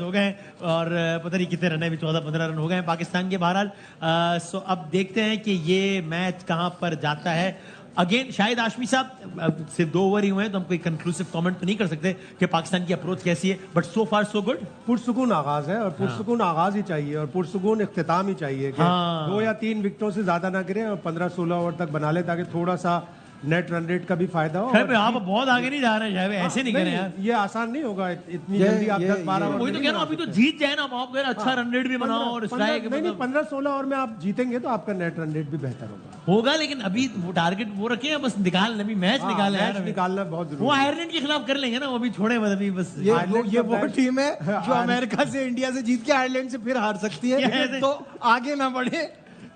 हो गए हैं और पता नहीं कितने रन है, 14-15 रन हो गए हैं पाकिस्तान के बहरहाल। सो अब देखते हैं कि ये मैच कहां पर जाता है। अगेन शायद आशमी साहब सिर्फ 2 ओवर ही हुए हैं तो हम कोई कंक्लूसिव कमेंट तो नहीं कर सकते कि पाकिस्तान की अप्रोच कैसी है, but so far so good. पुरसुकून आगाज है और पुरसुकून आगाज ही चाहिए और पुरसुकून इख्तिताम ही चाहिए कि 2 या 3 विकेटों से ज्यादा ना गिरे और 15-16 ओवर तक बना ले ताकि थोड़ा सा नेट रन रेट का भी फायदा हो। आप बहुत आगे नहीं जा रहे हैं, ऐसे नहीं करें यार, ये आसान नहीं होगा इतनी जल्दी आप 10-12 ओवर। वही तो कह रहा हूं, अभी तो जीत जाए ना आप कह रहे अच्छा रन रेट भी बनाओ और स्ट्राइक। नहीं 15-16 ओवर में आप जीतेंगे तो आपका नेट रन रेट भी बेहतर होगा, लेकिन अभी वो टारगेट वो रखे हैं, बस निकाल अभी मैच निकाले यार, निकालना बहुत जरूरी। वो आयरलैंड के खिलाफ कर लेंगे ना, वो अभी छोड़े बस अभी बस। ये वो टीम है जो अमेरिका से इंडिया से जीत के आयरलैंड से फिर हार सकती है, तो आगे ना बढ़े,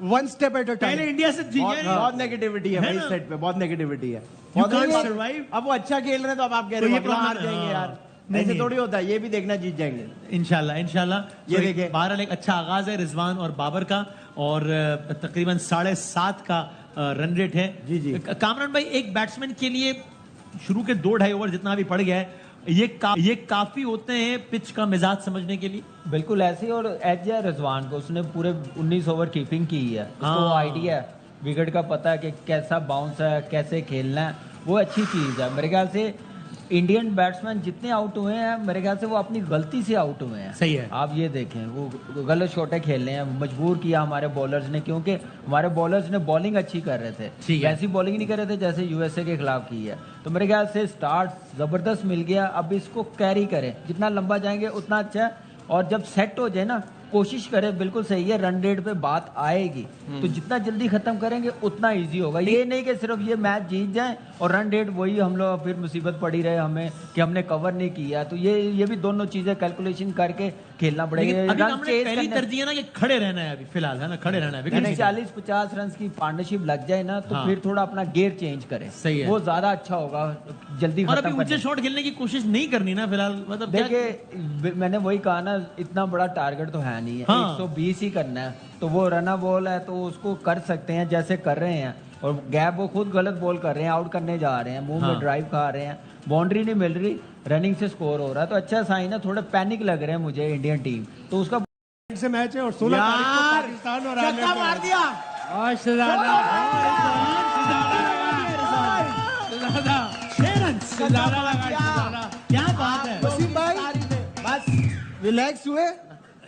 one step at a time. पहले इंडिया से जीत गए। बहुत नेगेटिविटी है भाई सेट पे, बहुत नेगेटिविटी है। अब वो अच्छा खेल रहे हैं तो अब आप कह रहे हो हार जाएंगे यार, ऐसे थोड़ी होता है, ये भी देखना जीत जाएंगे इंशाल्लाह। ये देखिए बहरहाल एक अच्छा आगाज है रिजवान और बाबर का और तकरीबन 7.5 का रन रेट है। जी कामरान भाई, एक बैट्समैन के लिए शुरू के 2-2.5 ओवर जितना भी पड़ गया है, ये काफी होते हैं पिच का मिजाज समझने के लिए। बिल्कुल ऐसे ही, और एज है रिजवान को, उसने पूरे 19 ओवर कीपिंग की है, उसको आइडिया है, विकेट का पता है कि कैसा बाउंस है, कैसे खेलना है, वो अच्छी चीज़ है। मेरे ख्याल से इंडियन बैट्समैन जितने आउट हुए हैं, मेरे ख्याल से वो अपनी गलती से आउट हुए हैं। सही है, आप ये देखें, वो गलत शॉटें खेल रहे हैं, मजबूर किया हमारे बॉलर्स ने, क्योंकि हमारे बॉलर्स ने बॉलिंग अच्छी कर रहे थे, वैसी बॉलिंग नहीं कर रहे थे जैसे यूएसए के खिलाफ की है। तो मेरे ख्याल से स्टार्ट जबरदस्त मिल गया, अब इसको कैरी करें, जितना लंबा जाएंगे उतना अच्छा है, और जब सेट हो जाए ना, कोशिश करें, बिल्कुल सही है, रन रेट पे बात आएगी तो जितना जल्दी खत्म करेंगे उतना इजी होगा। ये नहीं कि सिर्फ ये मैच जीत जाए और रन रेट वही हम लोग फिर मुसीबत पड़ी रहे हमें कि हमने कवर नहीं किया। तो ये भी दोनों चीजें कैलकुलेशन करके खेलना पड़ेगा। पहली तरजीह है ना कि खड़े रहना है अभी फिलहाल, है ना, खड़े रहना है। 40-50 रन की पार्टनरशिप लग जाए ना तो फिर थोड़ा अपना गेयर चेंज करें, सही है, वो ज्यादा अच्छा होगा, जल्दी और अभी ऊंचे शॉट खेलने की कोशिश नहीं करनी ना फिलहाल। मतलब देखिए मैंने वही कहा ना, इतना बड़ा टारगेट तो है नहीं है, 120 ही करना है, तो वो रना बॉल है तो उसको कर सकते हैं जैसे कर रहे हैं, और गैप वो खुद गलत बॉल कर रहे हैं, आउट करने जा रहे हैं, मुंह में ड्राइव खा रहे हैं, बाउंड्री नहीं मिल रही, रनिंग से स्कोर हो रहा है, तो अच्छा साइन है। थोड़े पैनिक लग रहे हैं मुझे इंडियन टीम, तो उसका से मैच है और 16 तारीख को पाकिस्तान और छक्का मार दिया। क्या बात है वसीम भाई, बस रिलैक्स हुए।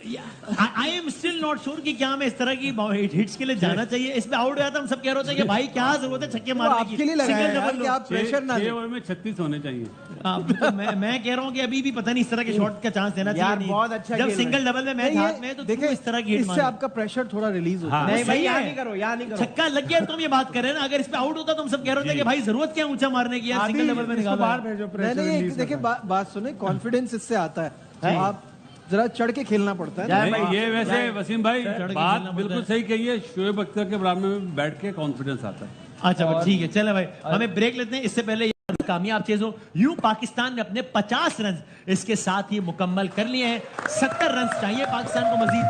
I am still not sure कि क्या हमें इस तरह की हिट्स के लिए जाना चाहिए। इसमें आउट गया था, हम सब कह रहे थे कि भाई क्या जरूरत है छक्के मारने की, आपके लिए लगा है यार कि आप प्रेशर ना 6 ओवर में 36 होने चाहिए। तो मैं कह रहा हूँ कि अभी भी पता नहीं इस तरह के शॉट का चांस देना चाहिए। बहुत अच्छा जब सिंगल डबल में मैच हाथ में तो देखिए इस तरह की हिट इससे आपका प्रेशर थोड़ा रिलीज होता है। नहीं भाई, यहाँ नहीं करो, यहाँ नहीं करो, छक्का लग गया तो हम ये बात कर रहे हैं ना। अगर इस पे आउट होता तो हम सब कह रहे थे कि भाई जरूरत क्या ऊंचा मारने की, यार सिंगल डबल में निकाला। नहीं देखिए बात सुने, कॉन्फिडेंस इससे आता है, आप जरा चढ़ के खेलना पड़ता है। ये वैसे वसीम भाई बात बिल्कुल सही कही है, शोएब अख्तर के बराबर में बैठ के कॉन्फिडेंस आता है। अच्छा ठीक है, चले भाई हमें ब्रेक लेते हैं। इससे पहले कामयाब चीज हो, यूं पाकिस्तान ने अपने 50 रन इसके साथ ही मुकम्मल कर लिए हैं। 70 रन चाहिए पाकिस्तान को मजीद,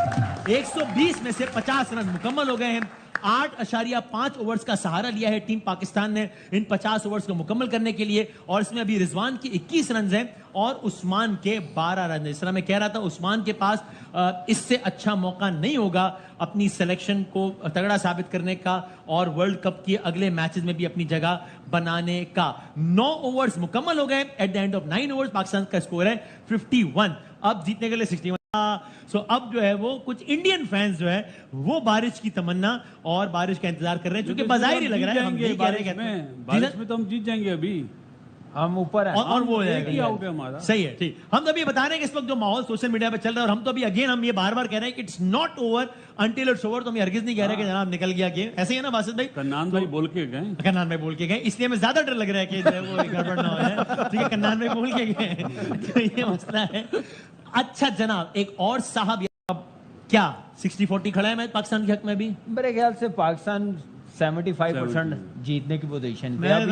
120 में से 50 रन मुकम्मल हो गए हैं। 8.5 ओवर्स का सहारा लिया है टीम पाकिस्तान ने इन 50 ओवर्स को मुकम्मल करने के लिए, और इसमें अभी रिजवान की 21 रन हैं और उस्मान के 12 रन। इस तरह मैं कह रहा था, उस्मान के पास इससे अच्छा मौका नहीं होगा अपनी सिलेक्शन को तगड़ा साबित करने का और वर्ल्ड कप के अगले मैचेस में भी अपनी जगह बनाने का। 9 ओवर्स मुकम्मल हो गए। At the end of 9 overs Pakistan का स्कोर है 51, अब जीतने के लिए 61। सो अब जो है वो कुछ इंडियन फैंस जो है वो बारिश की तमन्ना और बारिश का इंतजार कर रहे हैं, क्योंकि बाजाहिर ही लग रहा है हम नहीं कह रहे हैं बारिश में तो हम जीत जाएंगे, अभी हम ऊपर हैं और वो हो जाएगा। आउट है हमारा, सही है, ठीक। हम तो अभी बता रहे हैं कि इस वक्त जो माहौल सोशल मीडिया पे चल रहा है, और हम तो अभी अगेन हम ये बार बार कह रहे हैं कि it's not over until it's over. तो हम हरगिज नहीं कह रहे कि जनाब निकल गया गेम, ऐसे ही है ना बासित भाई? कन्नान भाई बोल के गए, कन्नान भाई बोल के गए, इसलिए हमें ज्यादा डर लग रहा है कि वो गड़बड़ ना हो। ठीक है, कन्नान भाई बोल के गए, तो ये मसला है। अच्छा जनाब, एक और साहब क्या 60-40 खड़ा है मैच पाकिस्तान के हक में भी? मेरे ख्याल से पाकिस्तान 75% जीतने की पोजीशन पे। अब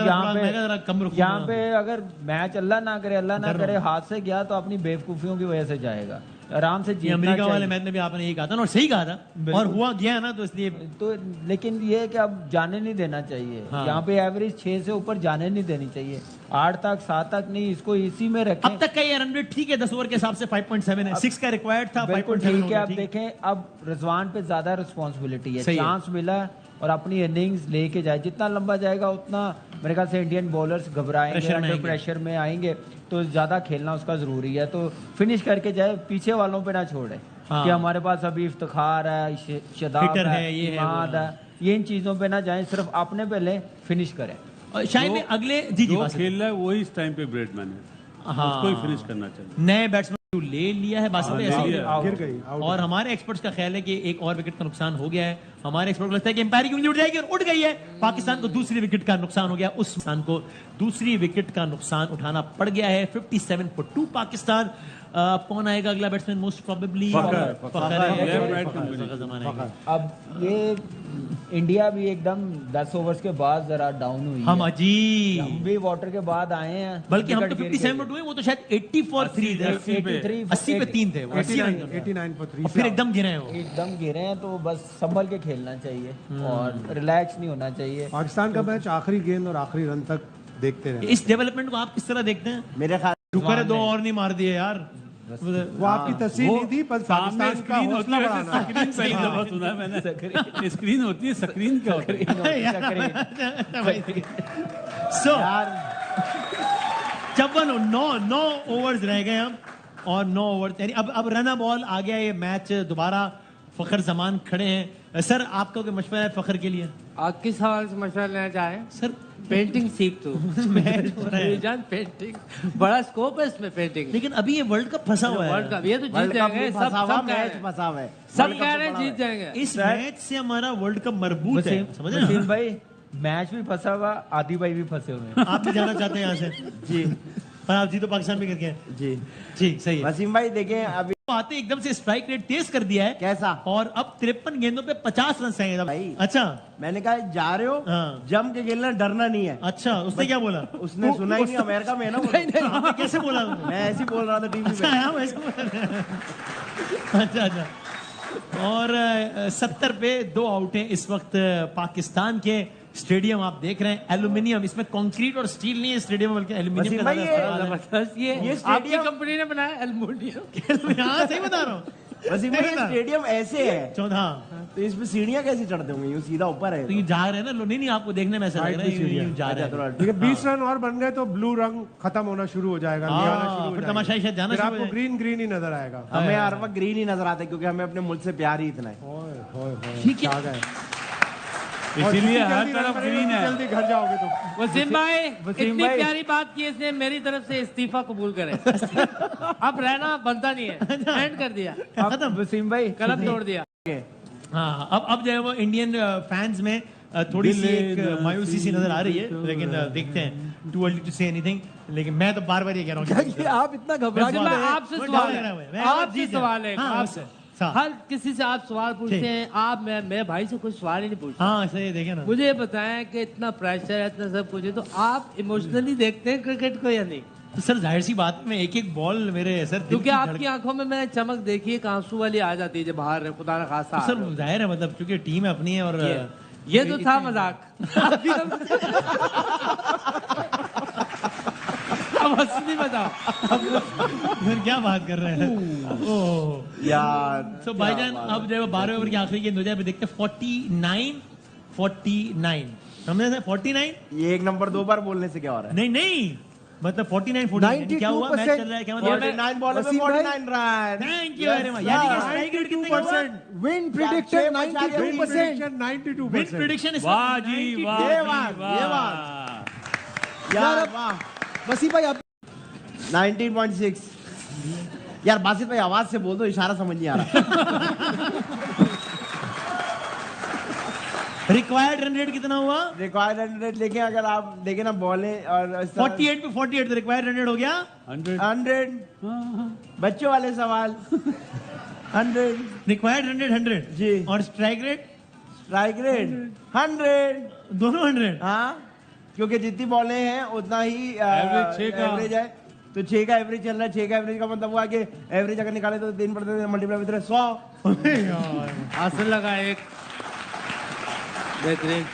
यहाँ पे अगर मैच अल्लाह ना करे हाथ से गया तो अपनी बेवकूफियों की वजह से जाएगा। आराम से ये जीतना अमेरिका वाले चाहिए। मैच में भी आपने यही कहा था ना, और सही कहा था, और हुआ गया ना, तो इसलिए तो लेकिन ये है कि अब जाने नहीं देना चाहिए। हाँ। यहाँ पे एवरेज 6 से ऊपर जाने नहीं देनी चाहिए, 8 तक 7 तक नहीं, इसको इसी में रखें। अब तक का ये रन रेट ठीक है, 10 ओवर के हिसाब से 5.7 है, 6 का रिक्वायर्ड था, बिल्कुल 5.7 ठीक है। हो अब गया, ठीक देखें, अब रिजवान पे ज्यादा रिस्पॉन्सिबिलिटी है, सही है। चांस मिला और अपनी इनिंग्स लेके जाए, जितना लंबा जाएगा उतना मेरे ख्याल से इंडियन बॉलर्स घबराएंगे, प्रेशर में अंडर आएंगे। प्रेशर में आएंगे, तो ज्यादा खेलना उसका जरूरी है। तो फिनिश करके जाए, पीछे वालों पे ना छोड़े हाँ। कि हमारे पास अभी इफ्तिखार है, शदाब हिटर है, है, ये है, इमाद वो है। है, ये इन चीजों पे ना जाएं, सिर्फ अपने पहले फिनिश करें। और शायद में अगले जी जो बासित। खेल रहा है वही इस टाइम पे ब्रेडमैन है, हाँ। उसको ही फिनिश करना चाहिए। नए बैट्समैन ले लिया है बासित हाँ, भाई, ले ऐसे ही लिया। गिर गई आउट। और हमारे एक्सपर्ट्स का ख्याल है कि एक और विकेट का नुकसान हो गया है। हमारे एक्सपर्ट को लगता है कि एम्पायर की उंगली उठ जाएगी, और उठ गई है। पाकिस्तान को दूसरी विकेट का नुकसान हो गया, उस पाकिस्तान को दूसरी विकेट का नुकसान उठाना पड़ गया है। 57 for 2 पाकिस्तान। कौन आएगा अगला बैट्समैन? मोस्ट प्रोबेबली अब ये इंडिया भी एकदम 10 ओवर्स के बाद जरा डाउन हुई हम है। जी, हम भी वाटर के बाद आए हैं, बल्कि हम तो विकेट गिर 57 गई। पर 2 हैं, वो तो शायद 80 for 3 थे, 80 पे 3 थे, 89 for 3 और फिर एकदम गिरे हैं वो। एकदम गिरे हैं, तो बस संभल के खेलना चाहिए और रिलैक्स नहीं होना चाहिए। पाकिस्तान का मैच आखिरी गेंद और आखिरी रन तक देखते रहे। इस डेवलपमेंट को आप किस तरह देखते हैं? मेरे ख्याल शुक्र है 2 और नहीं मार दिए यार। वो आपकी तस्वीर नहीं थी, पर सामने पाकिस्तान का स्क्रीन होती हौसला है, बढ़ाना है। स्क्रीन पहली दफा सुना है मैंने। स्क्रीन होती है, स्क्रीन क्या होता है? सो 9 ओवर्स रह गए हम, और 9 ओवर यानी अब रन बॉल आ गया। ये मैच दोबारा फखर जमान खड़े हैं। सर, आपका कोई मशवरा है फखर के लिए? आप किस सवाल से मशवरा लेना चाहें? सर, पेंटिंग सीख तू। मैच हो रहा है, जान पेंटिंग बड़ा स्कोप है इसमें, पेंटिंग लेकिन अभी ये वर्ल्ड कप फंसा हुआ वर्ल्ड है। कप ये तो जीत जाएंगे, सब सब कह रहे मैच हैं, फंसा हुआ है। सब कह रहे हैं जीत जाएंगे। इस मैच से हमारा वर्ल्ड कप मरबूत है, समझ रहे वसीम हैं? भाई, मैच भी फंसा हुआ, आदि भाई भी फंसे हुए हैं। आप भी जाना चाहते हैं यहाँ से जी पर आप जी तो पाकिस्तान में करके हैं। जी जी, सही है। वसीम भाई देखें अभी आते एकदम से स्ट्राइक रेट तेज कर दिया है, कैसा? और अब 53 गेंदों पे 50 रन चाहिए। भाई। अच्छा मैंने कहा जा रहे हो, हाँ। जम के खेलना, डरना नहीं है। अच्छा, उसने क्या बोला? उसने सुना ही नहीं, अमेरिका में है ना वो। आपने कैसे बोला? मैं ऐसे ही बोल रहा था टीवी अच्छा, पे। हाँ, वैसे बोला। अच्छा अच्छा। और 70 पे 2 आउट हैं इस वक्त पाकिस्तान के। स्टेडियम आप देख रहे हैं, एल्यूमिनियम, इसमें कंक्रीट और स्टील नहीं है स्टेडियम, बल्कि एल्यूमिनियम वसीम का भाई, ज्यादा इस्तेमाल है। जबरदस्त ये ये आपकी स्टेडियम- कंपनी ने बनाया एल्युमिनियम। हाँ, सही बता रहा हूँ। वसीम भाई, ये स्टेडियम ऐसे है, 14 तो इसमें सीढ़ियां कैसे चढ़ते होंगे? यूं सीधा ऊपर है। तो ये जा रहे हैं ना लोग, नहीं आपको देखने में ऐसा लग रहा है यूं जा रहे हैं। ठीक है, 20 रन और बन गए तो ब्लू रंग खत्म होना शुरू हो जाएगा, हाँ, निकलना शुरू हो फिर जाएगा। तमाशाई शायद जाना फिर शुरू हो आपको ग्रीन ग्रीन ही नजर आएगा। हमें हर वक्त ग्रीन ही नजर आता है, क्योंकि हमें अपने मुल्क से प्यार ही इतना है। ओए, ओए, ओए, ठीक है। आ गए। और इसीलिए जितनी हर जल्दी तरफ रन बनेगा, ग्रीन है। जल्दी घर जाओगे तो। वसीम भाई, इतनी भाई। प्यारी बात की इसने, मेरी तरफ से इस्तीफा कबूल करें। अब रहना बनता नहीं है, एंड कर दिया, अब वसीम भाई, कलम तोड़ दिया। हाँ, अब जो है वो इंडियन फैंस में थोड़ी सी एक मायूसी सी नजर आ रही है, लेकिन देखते हैं। Too early to say anything, लेकिन मैं तो बार बार ये कह रहा हूँ ये आप इतना घबरा वसीम के भाई, आपसे सवाल है, आपसे सवाल है, हाँ, आपसे। हर किसी से आप सवाल पूछते हैं, आप मेरे भाई से कोई सवाल ही नहीं पूछते। हाँ, सही देखे ना। मुझे ये बताएं कि इतना प्रेशर है, इतना सब कुछ है, तो आप इमोशनली देखते हैं क्रिकेट को या नहीं? तो सर, जाहिर सी बात में एक एक बॉल मेरे सर दिल क्योंकि की आपकी आंखों में मैंने चमक देखी है, एक आंसू वाली आ जाती है जब बाहर खुदा ना खासा। सर जाहिर है, मतलब क्योंकि टीम है अपनी है, और ये तो था मजाक। अब असली बताओ। फिर क्या बात कर रहे हैं? ओह यार तो भाईजान, अब जो है 12 ओवर की आखिरी गेंद हो जाए, देखते हैं 49 हमने 49 ये एक नंबर 2 बार बोलने से क्या हो रहा है? नहीं मतलब 49 क्या हुआ? मैच चल रहा है, क्या मतलब? 49 बॉल में 49 run. Thank you very much. यानी कि स्ट्राइक रेट कितने का हुआ? Win predicted 92%। 92%। विन प्रेडिक्शन इस वाह वक्त जी 92। वाह ये जी, बात, ये वाह। यार वाह, वसीम भाई, आप 19.6। यार बासित भाई, आवाज से बोल दो, इशारा समझ नहीं आ रहा। रिक्वायर्ड रन रेट कितना हुआ? रिक्वायर्ड रन रेट देखें, अगर आप देखें ना बॉलें और 48 पे 48 रिक्वायर्ड रन रेट हो गया 100 बच्चों वाले सवाल 100 रिक्वायर्ड रन रेट 100 जी। और स्ट्राइक रेट स्ट्राइक रेट 100। दोनों 100। हाँ, क्योंकि जितनी बॉलें हैं उतना ही Average 6 का। एवरेज है। तो 6 का एवरेज चल रहा है। 6 का एवरेज का मतलब हुआ कि एवरेज अगर निकाले तो 3 पड़ते मल्टीप्लाई विद 100। आसन लगा एक बेहतरीन।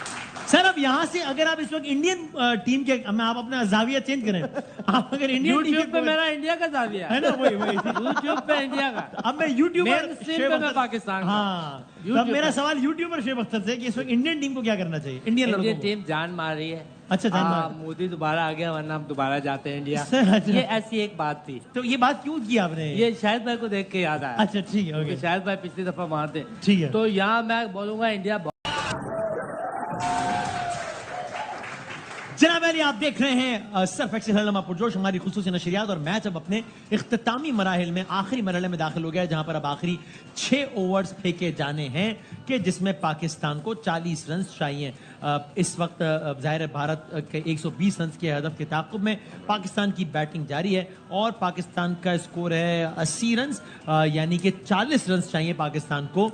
सर अब यहाँ से अगर आप इस वक्त इंडियन टीम के आप अपना जाविया चेंज करें, आप अगर इंडियन टीम यूट्यूब पे मेरा इंडिया का जाविया है ना, वही वही यूट्यूब पे इंडिया का। अब मैं यूट्यूबर स्ट्रीम पे मैं पाकिस्तान का। हाँ, तो अब मेरा सवाल यूट्यूबर शेब अख्तर से कि इस वक्त इंडियन टीम को क्या करना चाहिए, इंडियन लड़कों इंडियन को? टीम जान मार रही है। अच्छा, जान मार। मोदी दोबारा आ गया, वरना हम दोबारा जाते हैं इंडिया। अच्छा। ये ऐसी एक बात थी। तो ये बात क्यों की आपने? ये शाहिद भाई को देख के याद आया। अच्छा ठीक है, ओके। शाहिद भाई पिछली दफा वहां थे। ठीक है। तो यहाँ मैं बोलूंगा इंडिया। जनाब अली, आप देख रहे हैं सर्फ एक्सेल हलमा पुरजोश, हमारी खुसूसी नशरियात, और मैच अब अपने इख्तितामी मराहिल में आखिरी मरहले में दाखिल हो गया है, जहां पर अब आखिरी 6 ओवर्स फेंके जाने हैं कि जिसमें पाकिस्तान को 40 रन चाहिए। इस वक्त ज़ाहिर है भारत के 120 रन के हदफ के ताक़ुब में पाकिस्तान की बैटिंग जारी है और पाकिस्तान का स्कोर है 80 रन, यानी कि 40 रन चाहिए पाकिस्तान को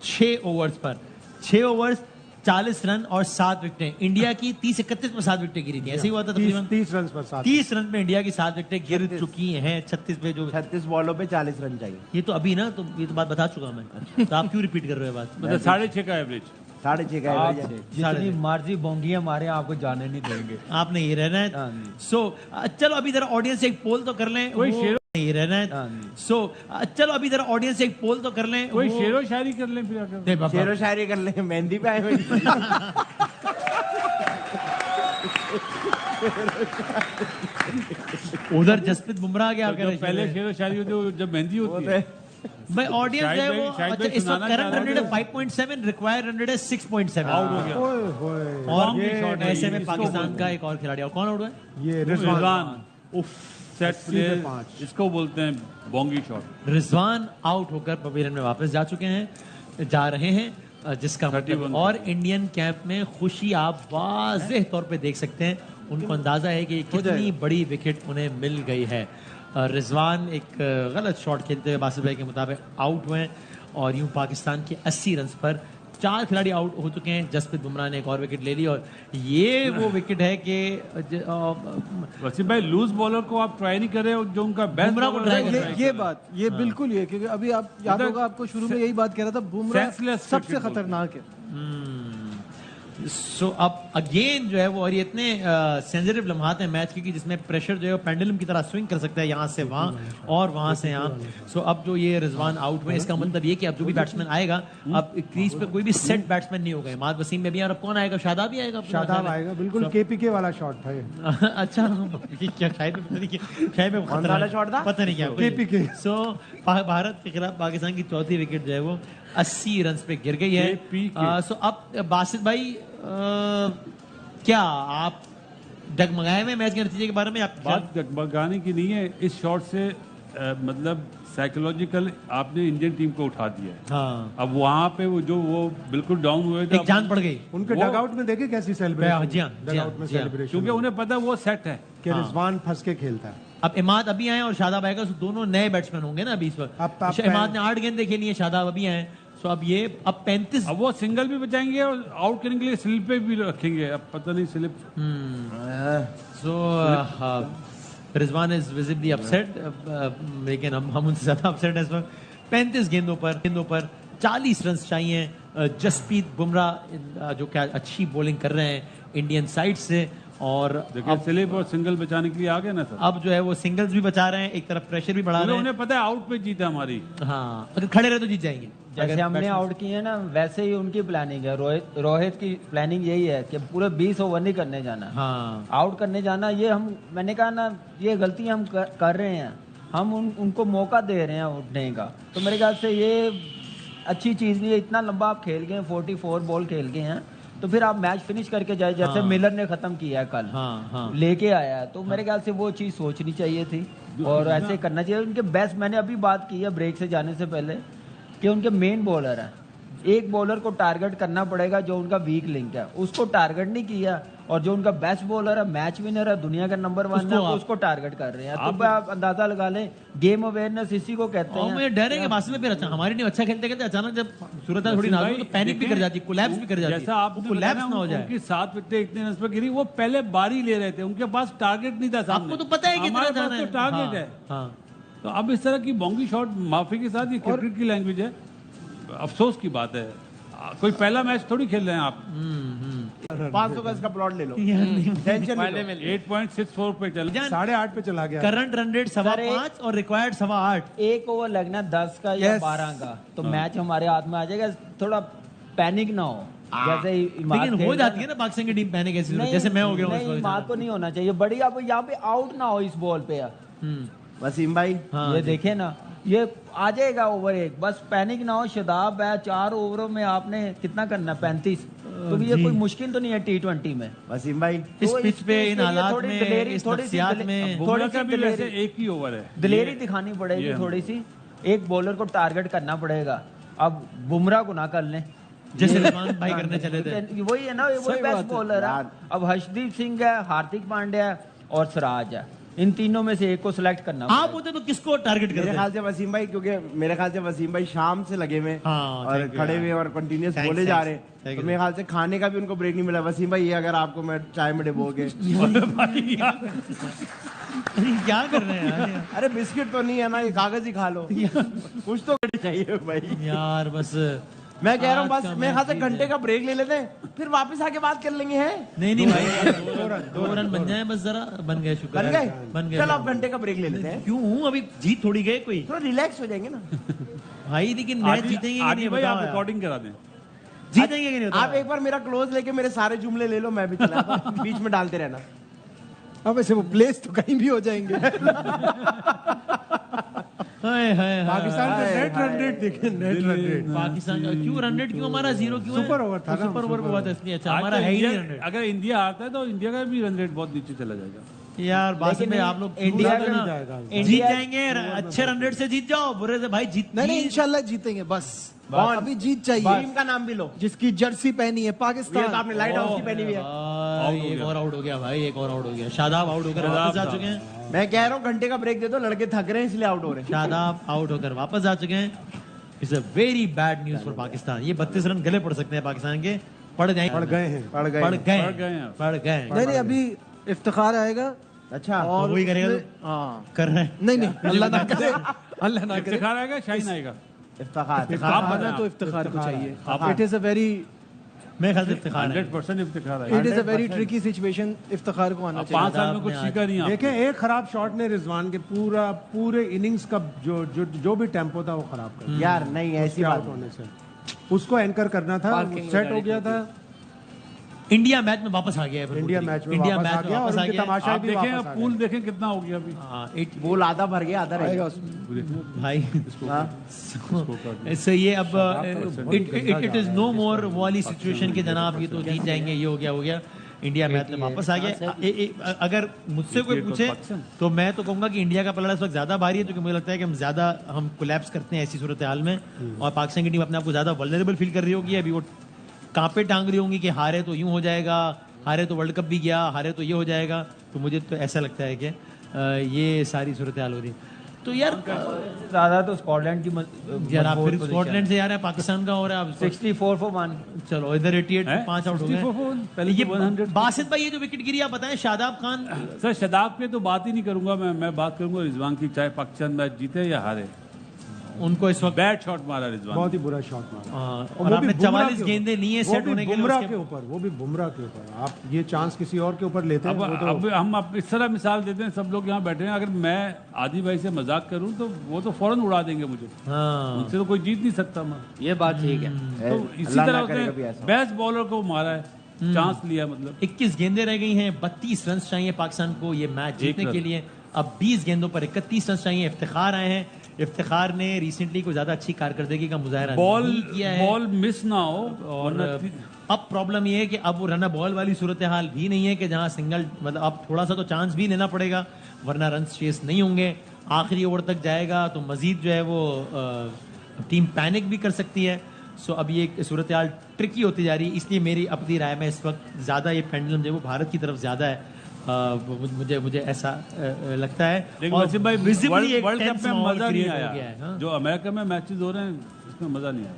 6 ओवर्स पर। 6 ओवर्स 40 रन और 7 विकेटें। इंडिया की 30-31 में 7 विकेटें गिरी थी, ऐसे ही हुआ था तकरीबन 30 रन पर 7। 30 रन में इंडिया की 7 विकेटें गिर चुकी हैं 36 पे। जो 36 बॉलों पे 40 रन चाहिए। ये तो अभी ना, तो ये तो बात बता चुका मैं, तो आप क्यों रिपीट कर रहे हो बात? मतलब 6.5 का एवरेज। 6.5 का आप एवरेज है। जितनी मर्जी बोंगियां मारे आपको जाने नहीं देंगे। आपने ये रहना है। सो चलो अभी जरा ऑडियंस से एक पोल तो कर लें। कोई शेरो ये रहना है। सो चलो अभी जरा ऑडियंस से एक पोल तो कर लें। कोई शेरो शायरी कर लें फिर आकर। नहीं बाबा, शेरो शायरी कर ले, मेहंदी पे आए हुए। उधर जसप्रीत बुमराह क्या तो कर जब रहे पहले हैं? शेरो शायरी होती है जब मेहंदी होती है। भाई ऑडियंस शाहिद है भाई- वो। शाहिद अच्छा, भाई इस वक्त सुनाना करंट चाह रन रहे रेट थे। 5.7, रिक्वायर्ड रन रेट है 6.7। आउट हो गया। ओए होए। और Long ये shot है ऐसे ये, में इसको पाकिस्तान बोलते का हैं। एक और खिलाड़ी और कौन आउट हुआ है? ये रिजवान उफ सेट 80 प्ले, पे 5। इसको बोलते हैं बोंगी शॉट। रिजवान आउट होकर पवेलियन में वापस जा चुके हैं, जा रहे हैं, जिसका मतलब 31 और इंडियन कैंप में खुशी आप वाज़ेह तौर पे देख सकते हैं। उनको अंदाजा है कि कितनी बड़ी विकेट उन्हें मिल गई है। रिजवान एक गलत शॉट खेलते हुए बासित भाई के मुताबिक आउट हुए हैं और यूं पाकिस्तान के 80 रन पर 4 खिलाड़ी आउट हो चुके हैं। जसप्रीत बुमराह ने एक और विकेट ले ली और ये वो विकेट है कि वसीम भाई लूज बॉलर को आप ट्राई नहीं कर रहे हो, जो उनका बेस्ट बुमराह को try कर रहे हैं। ये बात ये बिल्कुल ये, क्योंकि अभी आप याद होगा आपको शुरू में यही बात कह रहा था, बुमराह Senseless सबसे cricket खतरनाक है। सो अब अगेन जो है वो, और ये इतने सेंसिटिव लम्हात हैं मैच की कि जिसमें प्रेशर जो है वो पेंडुलम की तरह स्विंग कर सकता है यहाँ से वहाँ और वहाँ से यहाँ। सो अब जो ये रिजवान आउट हुए, इसका मतलब ये कि अब जो भी बैट्समैन आएगा, अब क्रीज पे कोई भी सेट बैट्समैन नहीं होगा। इमाद वसीम में भी, और अब कौन आएगा? शादाब ही आएगा। शादाब आएगा, बिल्कुल केपीके वाला शॉट था ये। अच्छा, ये क्या शायद पता नहीं क्या, शायद में कौन सा वाला शॉट था? पता नहीं क्या KPK। सो भारत के खिलाफ पाकिस्तान की चौथी विकेट जो है वो 80 रन पे गिर गई है। KPK। सो अब बासित भाई, क्या आप डगमगाए हुए मैच के नतीजे के बारे में? आप बात डगमगाने की नहीं है, इस शॉट से मतलब साइकोलॉजिकल आपने इंडियन टीम को उठा दिया है। हाँ, अब वहाँ पे वो बिल्कुल डाउन हुए थे, एक जान पड़ गई उनके वो- डगआउट में देखे कैसी सेलिब्रेशन? जी हाँ, जी हाँ, डगआउट में जी हाँ। सेलिब्रेशन, क्योंकि उन्हें पता है वो सेट है। कि रिजवान फंस के खेलता है। अब इमाद अभी आए और शादाब आएगा, तो दोनों नए बैट्समैन होंगे ना अभी इस वक्त। अब इमाद ने 8 गेंदें खेली हैं, शादाब अभी आए, सो अब ये अब 35। अब वो सिंगल भी बचाएंगे और आउट करने के लिए स्लिप पे भी रखेंगे। अब पता नहीं slip so Rizwan is visibly upset, लेकिन हम उनसे ज्यादा अपसेट हैं इस वक्त। 35 गेंदों पर 40 रन चाहिए। जसप्रीत बुमराह जो क्या अच्छी बॉलिंग कर रहे हैं इंडियन साइड से, और देखिए स्लिप और सिंगल बचाने के लिए आ गए ना सर। अब जो है वो सिंगल्स भी बचा रहे हैं, एक तरफ प्रेशर भी बढ़ा रहे हैं। उन्हें पता है आउट पे जीता हमारी। हाँ, अगर खड़े रहे तो जीत जाएंगे। जैसे हमने आउट किए हैं ना, वैसे ही उनकी प्लानिंग है। रोहित की प्लानिंग यही है कि पूरे 20 ओवर नहीं करने जाना, हाँ, आउट करने जाना। ये मैंने कहा ना, ये गलती हम कर रहे हैं। हम उनको मौका दे रहे हैं उठने का। तो मेरे ख्याल से ये अच्छी चीज़ नहीं है। इतना लंबा आप खेल गए, 44 बॉल खेल गए हैं, तो फिर आप मैच फिनिश करके जाए, जैसे मिलर ने खत्म किया है कल, हाँ, लेके आया है। तो मेरे ख्याल से वो चीज़ सोचनी चाहिए थी और ऐसे करना चाहिए। उनके बेस्ट, मैंने अभी बात की है ब्रेक से जाने से पहले, कि उनके मेन बॉलर हैं। एक बॉलर को टारगेट करना पड़ेगा जो उनका वीक लिंक है, उसको टारगेट नहीं किया और जो उनका बेस्ट बॉलर है, मैच विनर है, दुनिया का नंबर 1 है, उसको टारगेट कर रहे हैं। तो आप अंदाजा लगा लें, गेम अवेयरनेस इसी को कहते हैं। मैं डर है कि बासित में फिर अच्छा हमारी टीम अच्छा खेलते खेलते अचानक जब सूरत थोड़ी नाजुक तो पैनिक भी कर जाती है, कोलैप्स भी कर जाती है। जैसा आप कोलैप्स ना हो जाए। उनकी 7 विकेटें इतने रन पर गिरी, वो पहले बारी ले रहे थे, उनके पास टारगेट नहीं था सामने। आपको तो पता है कितना जाना है, टारगेट है। तो अब इस तरह की बोंगी शॉट, माफी के साथ, ये क्रिकेट की लैंग्वेज है, अफसोस की बात है। कोई पहला मैच थोड़ी खेल रहे हैं आप। 500 गज का प्लॉट ले लो, टेंशन पहले नहीं में 8.64 पे चल 8.5 पे चला गया। करंट रन रेट 5.25 और रिक्वायर्ड 8.25। एक ओवर लगना 10 का या 12 का, तो मैच हमारे हाथ में आ जाएगा। थोड़ा पैनिक ना हो, जैसे लेकिन हो जाती है ना पाकिस्तान की टीम पैनिक ऐसी, जैसे मैं हो गया हूं इस वक्त। बात तो नहीं होना चाहिए बड़ी। अब यहाँ पे आउट ना हो इस बॉल पे। वसीम भाई ये देखे ना, ये आ जाएगा ओवर 1, बस पैनिक ना हो। शदाब है, 4 ओवरों में आपने कितना करना, 35। तो ये कोई मुश्किल तो नहीं है T20 में। वसीम भाई इस पिच पे, इन हालात में, इस नफ्सियात में बुमराह का भी वैसे एक ही ओवर है। दिलेरी दिखानी पड़ेगी थोड़ी सी, एक बॉलर को टारगेट करना पड़ेगा। अब बुमराह को ना कर लें जैसे रिजवान भाई करने चले थे। वही है ना, वही बेस्ट बॉलर है। अब हर्षदीप सिंह है, हार्दिक पांड्या है और सिराज है, इन तीनों में से एक को सिलेक्ट करना। आप होते तो किसको टारगेट करते? मेरे ख्याल से वसीम भाई, क्योंकि मेरे ख्याल से वसीम भाई शाम से लगे हुए और खड़े हुए और कंटिन्यूस बोले जा रहे हैं, तो मेरे ख्याल से खाने का भी उनको ब्रेक नहीं मिला। वसीम भाई, ये अगर आपको मैं चाय में डुबोगे क्या कर रहे हैं यार? अरे बिस्किट तो नहीं है ना, ये कागज ही खा लो, कुछ तो चाहिए भाई यार। बस मैं कह रहा हूँ, बस मेरे ख्याल से घंटे का ब्रेक ले लेते हैं, फिर वापस आके बात कर लेंगे। हैं नहीं भाई, 2 रन बन जाए बस, जरा बन गए, शुक्र बन है, गए। बन गए। चल आप घंटे का ब्रेक ले लेते हैं। क्यों? अभी जीत थोड़ी गए कोई, थोड़ा रिलैक्स हो जाएंगे ना भाई। लेकिन मैच जीतेंगे कि नहीं भाई, आप बताओ। रिकॉर्डिंग करा दें। जीतेंगे कि नहीं आप एक बार मेरा क्लोज लेके मेरे सारे जुमले ले लो, मैं भी चला बीच में डालते रहना। अब ऐसे वो प्लेस तो कहीं भी हो जाएंगे। पाकिस्तान का नेट रन रेट देखें, नेट रन रेट। पाकिस्तान का क्यों रन रेट, क्यों हमारा 0 क्यों है? सुपर ओवर था ना, सुपर ओवर हुआ था इसलिए। अच्छा, आज हमारा तो है ही नहीं इंडिया- रन रेट। अगर इंडिया आता है तो इंडिया का भी रन रेट बहुत नीचे चला जाएगा। यार बासित में आप लोग इंडिया इंडिया का जाएगा। जीत जाएंगे, अच्छे रन रेट से जीत जाओ, बुरे से भाई जीत नहीं इंशाल्लाह जीतेंगे। बस अभी जीत चाहिए। टीम का नाम भी लो, जिसकी जर्सी पहनी है ये पाकिस्तान। तो आपने लाइट हाउस की पहनी हुई है। एक और आउट हो गया भाई, एक और आउट हो गया। शादाब आउट होकर वापस जा चुके हैं। मैं कह रहा हूँ घंटे का ब्रेक दे दो, लड़के थक रहे हैं इसलिए आउट हो रहे हैं। शादाब आउट होकर वापस आ चुके हैं। It's a very bad news for Pakistan. ये 32 रन गले पड़ सकते हैं पाकिस्तान के, पड़ गए पड़ गए हैं। पड़ गए नहीं अभी इफ्तिखार आएगा। अच्छा और वही करेगा तो हाँ कर रहे हैं। नहीं अल्लाह ना करे, अल्लाह ना करे। इफ्तिखार आएगा, शाहीन आएगा। इफ्तिखार आप आना बताएं, तो इफ्तिखार को चाहिए। आप- इट इज अ वेरी मैं ख्याल से इफ्तिखार है। 100% इफ्तिखार इट आएगा। Is a very tricky situation. Iftikhar को आना 5 चाहिए। साल में कुछ सीखा नहीं आपने। देखें, एक खराब शॉट ने रिजवान के पूरे इनिंग्स का जो भी टेम्पो था वो खराब कर दिया। यार नहीं ऐसी बात आउट होने से उसको एंकर करना था, सेट हो गया था। इंडिया मैच में वापस आ गया है फिर इंडिया पूरी। मैच में इंडिया वापस आ मैच में गया और वापस आ उनके गया। तमाशा आप भी देखें, वापस आ पूल गए। देखें कितना हो गया अभी। हाँ, बोल आधा भर गया, आधा रह गया। भाई सो ये अब इट इज नो मोर वो वाली सिचुएशन के जनाब ये तो जीत जाएंगे, ये हो गया। इंडिया मैच में वापस आ गया। अगर मुझसे कोई पूछे तो मैं तो कहूंगा कि इंडिया का पलड़ा इस वक्त ज्यादा भारी है, क्योंकि मुझे लगता है कि हम कोलैप्स करते हैं ऐसी सूरत हाल में, और पाकिस्तान की टीम अपने आप को ज्यादा वल्नरेबल फील कर रही होगी। अभी वो कांपे टांग रही होंगी कि हारे तो यूं हो जाएगा, हारे तो वर्ल्ड कप भी गया, हारे तो ये हो जाएगा। तो मुझे तो ऐसा लगता है कि ये सारी सूरत हाल हो रही है। तो यार ज्यादा तो स्कॉटलैंड की यार आप फिर स्कॉटलैंड से यार पाकिस्तान का हो रहा है अब 64 for 1। चलो इधर 88 5 आउट हो 64 for 1, पहले गए। तो ये 100 बासित भाई ये जो विकेट गिरी आप बताएं, शादाब खान सर शदाब पे तो बात ही नहीं करूंगा मैं बात करूंगा रिजवान की, चाहे पाकिस्तान मैच जीते या हारे। उनको इस वक्त बैड शॉट मारा रिजवान। बहुत ही बुरा शॉट मारा। और आपने 44 गेंदें ली हैं सेट होने के लिए बुमराह उसके- के ऊपर, वो भी बुमराह के ऊपर। आप ये चांस किसी और के ऊपर लेते हैं अब वो तो अब हम अब इस तरह मिसाल देते हैं, सब लोग यहाँ बैठे हैं, अगर मैं आदि भाई से मजाक करूं तो वो तो फौरन उड़ा देंगे मुझे। हाँ उनसे तो कोई जीत नहीं सकता मैं। ये बात ठीक है। तो इसी तरह उसने बेस्ट बॉलर को मारा है, चांस लिया मतलब। 21 गेंदें रह गई हैं, 32 रन चाहिए पाकिस्तान को ये मैच जीतने रन। के लिए। अब 20 गेंदों पर 31 रन चाहिए। इफ्तिखार आए हैं। इफ्तिखार ने रिसेंटली कोई ज्यादा अच्छी कारकर्दगी का मुजाहरा नहीं किया है। बॉल मिस ना हो। और अब प्रॉब्लम ये है कि अब वो रन बॉल वाली सूरत हाल भी नहीं है कि जहां सिंगल, मतलब अब थोड़ा सा तो चांस भी लेना पड़ेगा, वरना रन चेस नहीं होंगे। आखिरी ओवर तक जाएगा तो मजीद जो है वो टीम पैनिक भी कर सकती है। सो अब ये सूरत हाल ट्रिकी होती जा रही है, इसलिए मेरी अपनी राय में इस वक्त ज़्यादा ये पेंडुलम जो है वो भारत की तरफ ज़्यादा है। मुझे ऐसा लगता है। लेकिन और वसीम भाई visibly एक वर्ल्ड कप tense में माहौल मजा नहीं create हो आया, गया है, हाँ। जो अमेरिका में मैचेस हो रहे हैं इसमें मजा नहीं आया।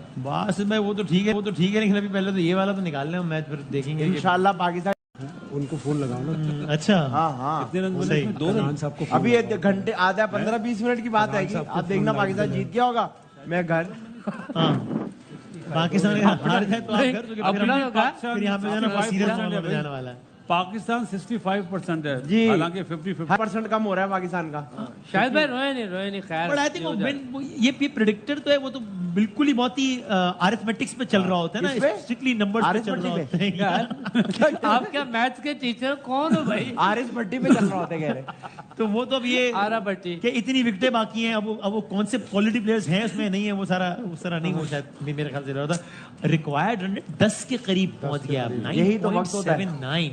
बस मैं वो तो ठीक है लेकिन अभी पहले तो ये वाला तो निकाल लें, मैच फिर देखेंगे। इंशाल्लाह पाकिस्तान उनको फोन लगाओ ना। अच्छा हाँ हाँ कितने रन बने सही। इसमें? 2 रन। खान साहब को फोन अभी ये घंटे आधा 15-20 मिनट की बात है कि आप देखना पाकिस्तान जीत गया होगा, मैं घर हाँ पाकिस्तान अगर हार जाए तो आप घर तो अपना होगा। फिर यहाँ पे जाना सीरियस मामला में जाने वाला है। पाकिस्तान 65% है जी। हालांकि 50-50 % कम हो रहा है पाकिस्तान का। शायद भाई रोए नहीं खैर। बट आई थिंक ये प्रेडिक्टर तो है, वो तो बिल्कुल ही बहुत ही अरिथमेटिक्स पे चल रहा होता है ना, किस पे? स्ट्रिक्टली नंबर्स पे चल रहा होता है यार। आप क्या मैथ्स के टीचर कौन हो भाई? आरिस भट्टी पे चल रहा होता है, कह रहे। तो वो तो अब ये आरा भट्टी कि इतनी विकेटें बाकी हैं, अब वो कौन से क्वालिटी प्लेयर्स हैं उसमें नहीं है, वो सारा नहीं हो शायद मेरे ख्याल से रहा था। रिक्वायर्ड रन 10 के करीब पहुंच गया अब, यही तो वक्त होता है। 9.79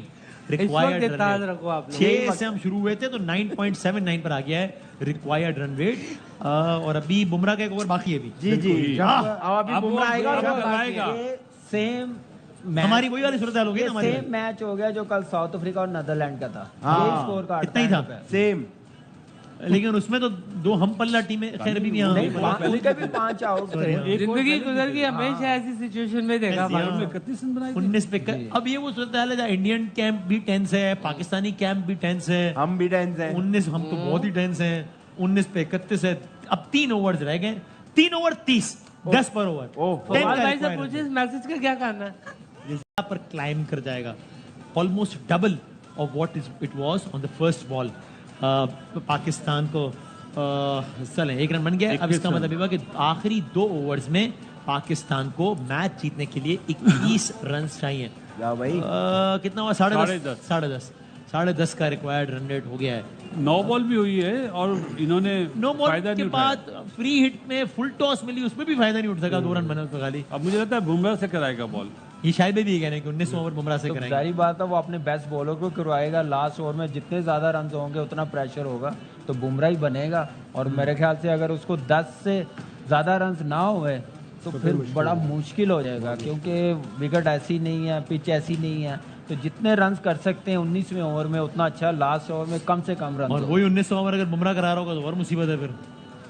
इस वक्त रिक्वायर्ड ये ताज रन रखो आप लोग। 6 से हम शुरू हुए थे तो 9.79 पर आ गया है रिक्वायर्ड रन रेट। और अभी बुमराह का एक ओवर बाकी है अभी। जी जी अब अभी बुमराह आएगा और बुमराह जब आएगा। सेम हमारी वही वाली सूरत हाल हो गई ना हमारी। सेम मैच हो गया जो कल साउथ अफ्रीका और नीदरलैंड का था। हाँ। यही स्कोर कार्ड इतना ही था। सेम लेकिन उसमें तो 2 हम पल्ला टीमें खैर अभी भी यहाँ नहीं, उनके भी 5 आउट थे। जिंदगी गुजर गई, हमेशा ऐसी सिचुएशन में देखा भाई। में 31 रन बनाए थे। 19 पे अब ये वो सूरत हाल है जहाँ इंडियन कैंप भी टेंस है, पाकिस्तानी कैंप भी टेंस है। हम भी टेंस हैं। 19 हम तो बहुत ही टेंस हैं। 19 पे 31 है। अब 3 ओवर्स रह गए, 3 ओवर 30, 10 पर ओवर। फवाद भाई से पूछिए इस मैसेज का क्या करना है? यहाँ पर क्लाइम कर जाएगा almost double of what it was on the first ball. Pakistan को चलें 1 रन बन गया। अब इसका मतलब ये हुआ कि आखिरी 2 ओवर्स में पाकिस्तान को मैच जीतने के लिए 21 रन चाहिए। या भाई कितना हुआ? 10.5 10.5 का रिक्वायर्ड रन रेट हो गया है। 9 बॉल भी हुई है और इन्होंने नो बॉल फायदा के नहीं उठाया। बाद फ्री हिट में फुल टॉस मिली, उसमें भी फायदा नहीं उठ सका। 2 रन बने उसमें खाली। अब मुझे लगता है बुमराह से कराएगा बॉल। ये शायद भी कह रहे हैं कि 19 ओवर बुमराह से तो कराएंगे। जारी बात है वो अपने बेस्ट बॉलर को करवाएगा। लास्ट ओवर में जितने ज्यादा रन होंगे उतना प्रेशर होगा तो बुमराह ही बनेगा। और मेरे ख्याल से अगर उसको 10 से ज्यादा रन ना हुए तो फिर बड़ा मुश्किल हो जाएगा, क्योंकि विकेट ऐसी नहीं है, पिच ऐसी नहीं है। तो जितने रन कर सकते हैं 19वें ओवर में उतना अच्छा। लास्ट ओवर में कम से कम रन और वही 19 ओवर अगर बुमराह करा रहा होगा तो और मुसीबत है फिर।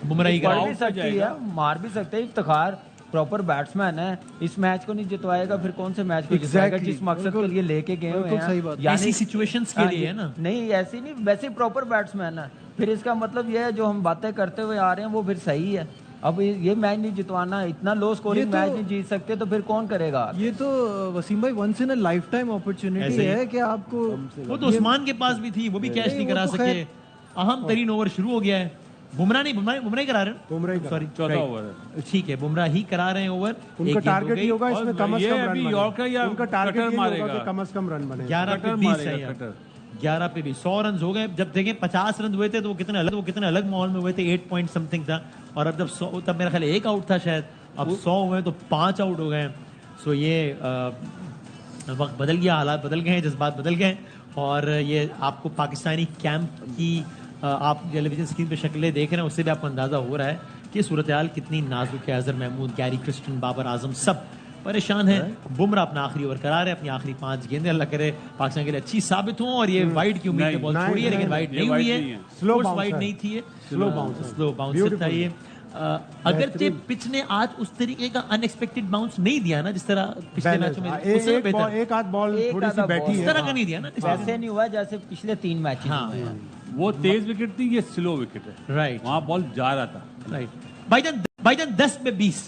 बुमराह ही पड़ करा भी सकती है, मार भी सकते हैं। इफ्तिखार प्रॉपर बैट्समैन है, इस मैच को नहीं जितवाएगा फिर कौन से मैच को जितवाएगा? जिस मकसद के लिए लेके गए हुए हैं ऐसी सिचुएशंस के लिए है ना। नहीं ऐसी नहीं, वैसे प्रॉपर बैट्समैन है। फिर इसका मतलब ये है जो हम बातें करते हुए आ रहे हैं वो फिर सही है। अब ये मैच नहीं जितवाना, इतना लो स्कोरिंग मैच नहीं जीत सकते तो फिर कौन करेगा? ये तो वसीम भाई once in a lifetime opportunity है कि आपको। वो तो उस्मान के पास भी थी, वो भी कैच नहीं करा सके। अहम तरीन ओवर शुरू हो गया है। बुमराह ही करा रहे हैं। बुमराह सॉरी चौथा ओवर है। ठीक है, बुमराह ही करा रहे हैं ओवर। उनका टारगेट ही होगा इसमें कम और से ये कम रन अभी बने। यॉर्कर या उनका टारगेट कटर ये होगा मारेगा। कि कम से कम रन बने। 11 पे कटर 20 मारेगा, चाहिए। कटर। 11 पे भी 100 रन हो गए। जब देखें 50 रन हुए थे तो वो कितने अलग माहौल में हुए थे। 8 पॉइंट समथिंग था। और अब जब 100, तब मेरा ख्याल 1 आउट था शायद। अब 100 हुए तो 5 आउट हो गए। सो ये वक्त बदल गया, हालात बदल गए हैं, जज्बात बदल गए। और ये आपको पाकिस्तानी कैंप की आप टेलीविजन स्क्रीन पे शक्लें देख रहे हैं, उससे भी आपको अंदाज़ा हो रहा है कि सूरत हाल कितनी नाजुक है। अजहर महमूद, गैरी क्रिस्टन, बाबर आजम सब परेशान है। बुमराह अपना आखिरी ओवर करा रहे, अपनी आखिरी 5 गेंदें अल्लाह करे पाकिस्तान के लिए अच्छी साबित हों। और ये वाइड की उम्मीद बॉल छोड़ी है, लेकिन वाइड नहीं हुई है। स्लो वाइड नहीं थी, स्लो बाउंस था ये। अगर पिच ने आज उस तरीके का अनएक्सपेक्टेड बाउंस नहीं दिया ना जिस तरह पिछले मैचों में, उससे तो बेहतर एक आध बॉल एक थोड़ी सी आधा बैठी इस है। तरह का नहीं दिया ना। वैसे नहीं हुआ जैसे पिछले 3 मैच हाँ। हुए हैं। वो तेज विकेट थी, ये स्लो विकेट है। राइट वहां बॉल जा रहा था। राइट। भाईजान 10 पे 20